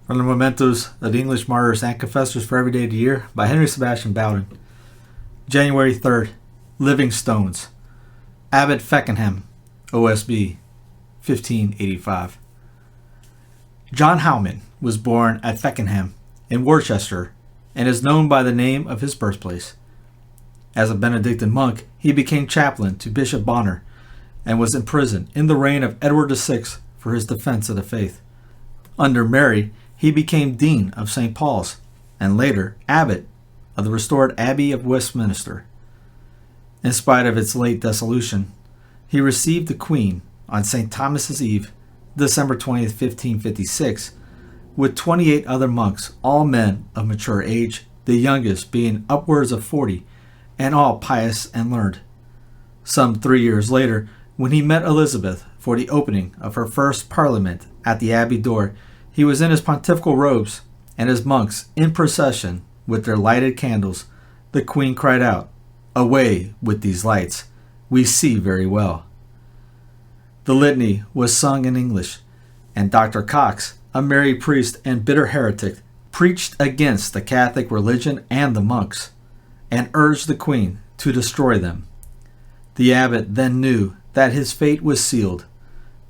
From the Mementos of the English Martyrs and Confessors for Every Day of the Year by Henry Sebastian Bowden. January 3rd. Living Stones. Abbott Feckingham OSB, 1585. John Howman was born at Feckenham in Worcestershire and is known by the name of his birthplace. As a Benedictine monk, he became chaplain to Bishop Bonner and was imprisoned in the reign of Edward VI for his defense of the faith. Under Mary, he became Dean of St. Paul's and later Abbot of the restored Abbey of Westminster. In spite of its late dissolution, he received the Queen on St. Thomas's Eve, December 20th, 1556, with 28 other monks, all men of mature age, the youngest being upwards of 40, and all pious and learned. Some 3 years later, when he met Elizabeth for the opening of her first parliament at the abbey door, he was in his pontifical robes, and his monks in procession with their lighted candles. The Queen cried out, "Away with these lights, we see very well." The litany was sung in English, and Dr. Cox, a married priest and bitter heretic, preached against the Catholic religion and the monks, and urged the Queen to destroy them. The abbot then knew that his fate was sealed.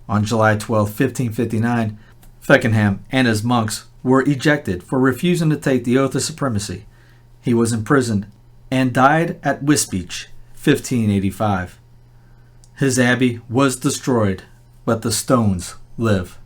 On July 12, 1559, Feckenham and his monks were ejected for refusing to take the oath of supremacy. He was imprisoned and died at Wisbeach, 1585. His abbey was destroyed, but the stones live.